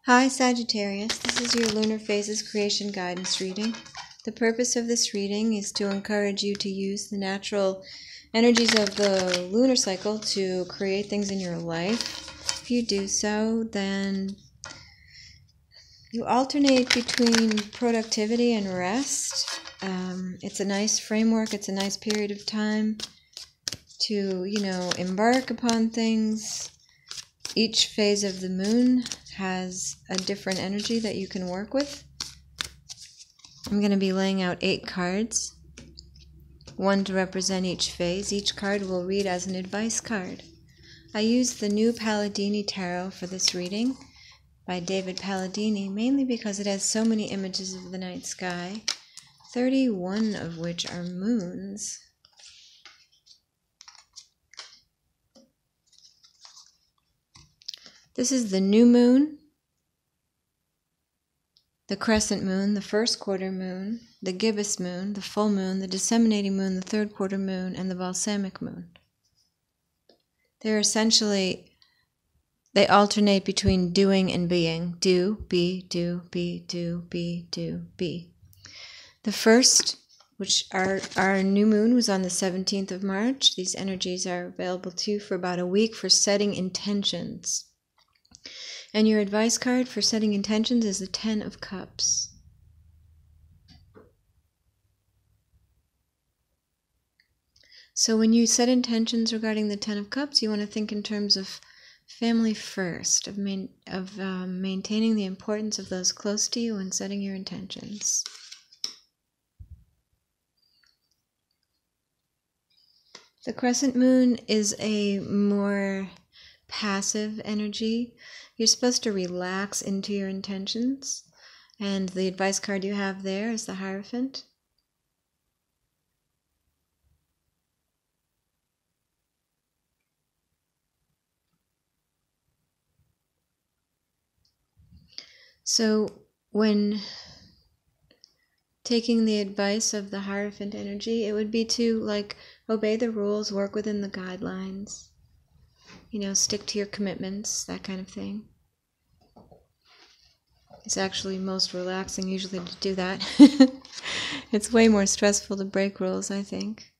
Hi Sagittarius, this is your Lunar Phases Creation Guidance reading. The purpose of this reading is to encourage you to use the natural energies of the lunar cycle to create things in your life. If you do so, then you alternate between productivity and rest. It's a nice framework, it's a nice period of time to, embark upon things. Each phase of the moon has a different energy that you can work with. I'm going to be laying out 8 cards, one to represent each phase. Each card will read as an advice card. I used the new Palladini Tarot for this reading by David Palladini, mainly because it has so many images of the night sky, 31 of which are moons. This is the new moon, the crescent moon, the first quarter moon, the gibbous moon, the full moon, the disseminating moon, the third quarter moon, and the balsamic moon. They're essentially, they alternate between doing and being. Do, be, do, be, do, be, do, be. The first, which our new moon, was on the 17th of March. These energies are available to you for about a week for setting intentions. And your advice card for setting intentions is the 10 of Cups. So when you set intentions regarding the 10 of Cups, you want to think in terms of family first, of maintaining the importance of those close to you and setting your intentions. The crescent moon is a more passive energy. You're supposed to relax into your intentions, and the advice card you have there is the Hierophant. So when taking the advice of the Hierophant energy, it would be to obey the rules, work within the guidelines, stick to your commitments, that kind of thing. It's actually most relaxing usually to do that. It's way more stressful to break rules, I think.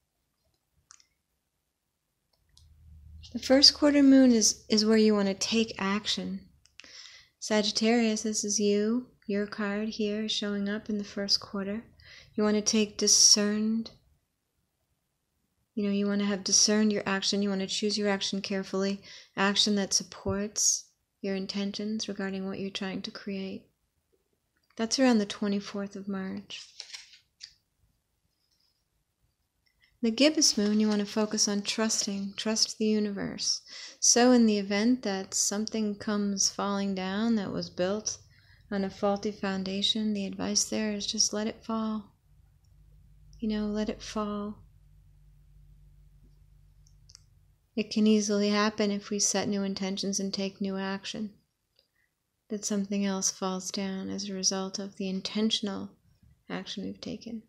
The first quarter moon is where you want to take action. Sagittarius, this is you. Your card here is showing up in the first quarter. You want to take discerned, you want to have discerned your action. You want to choose your action carefully. Action that supports your intentions regarding what you're trying to create. That's around the 24th of March. The gibbous moon, you want to focus on trusting. Trust the universe. So in the event that something comes falling down that was built on a faulty foundation, the advice there is just let it fall. Let it fall. It can easily happen if we set new intentions and take new action, that something else falls down as a result of the intentional action we've taken.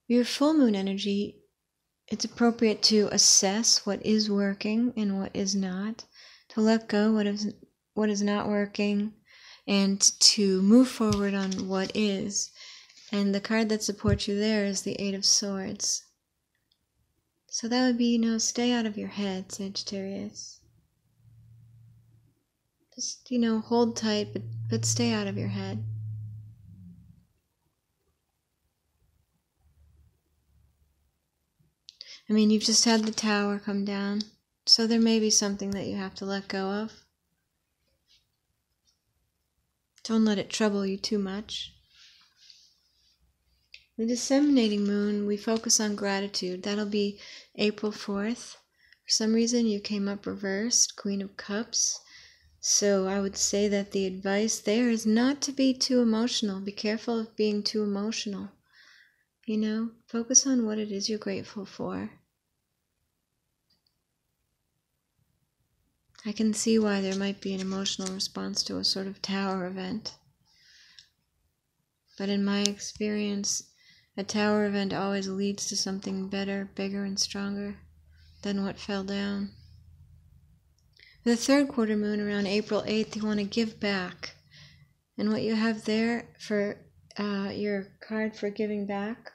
Your full moon energy, it's appropriate to assess what is working and what is not, to let go what is not working, and to move forward on what is. And the card that supports you there is the 8 of Swords. So that would be, stay out of your head, Sagittarius. Just, hold tight, but stay out of your head. You've just had the Tower come down, so there may be something that you have to let go of. Don't let it trouble you too much. The disseminating moon, we focus on gratitude. That'll be April 4th. For some reason, you came up reversed, Queen of Cups. So I would say that the advice there is not to be too emotional. Be careful of being too emotional. Focus on what it is you're grateful for. I can see why there might be an emotional response to a sort of Tower event. But in my experience, a Tower event always leads to something better, bigger, and stronger than what fell down. The third quarter moon around April 8th, you want to give back. And what you have there for your card for giving back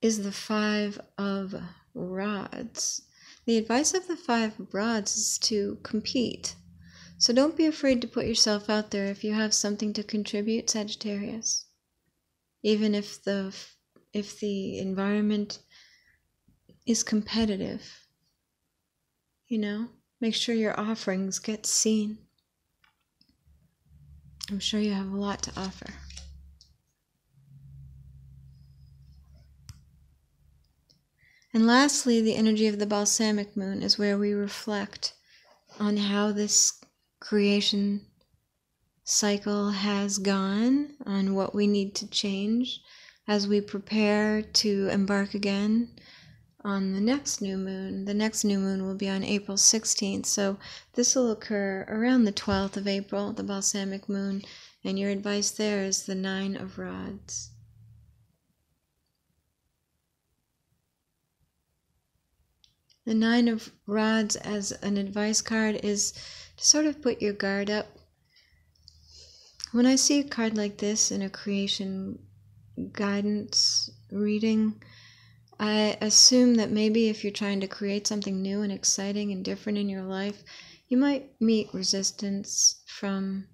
is the Five of Rods. The advice of the Five of Rods is to compete. So don't be afraid to put yourself out there if you have something to contribute, Sagittarius. Even if the environment is competitive, make sure your offerings get seen. I'm sure you have a lot to offer. And lastly, the energy of the balsamic moon is where we reflect on how this creation cycle has gone, on what we need to change as we prepare to embark again on the next new moon. The next new moon will be on April 16th, so this will occur around the 12th of April, the balsamic moon, and your advice there is the Nine of Rods. The Nine of Rods as an advice card is to sort of put your guard up. When I see a card like this in a creation guidance reading, I assume that maybe if you're trying to create something new and exciting and different in your life, you might meet resistance from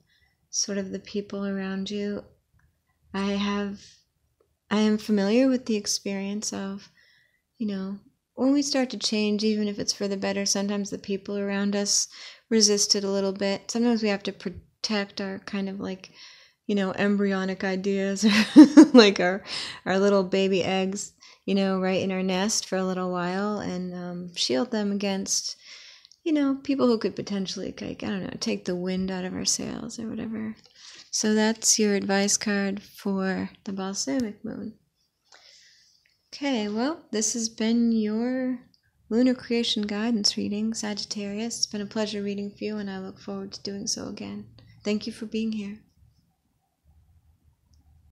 sort of the people around you. I am familiar with the experience of, when we start to change, even if it's for the better, sometimes the people around us resist it a little bit. Sometimes we have to protect our kind of embryonic ideas, like our little baby eggs, right in our nest for a little while, and shield them against, people who could potentially, take the wind out of our sails or whatever. So that's your advice card for the balsamic moon. Okay, well, this has been your lunar creation guidance reading, Sagittarius. It's been a pleasure reading for you, and I look forward to doing so again. Thank you for being here.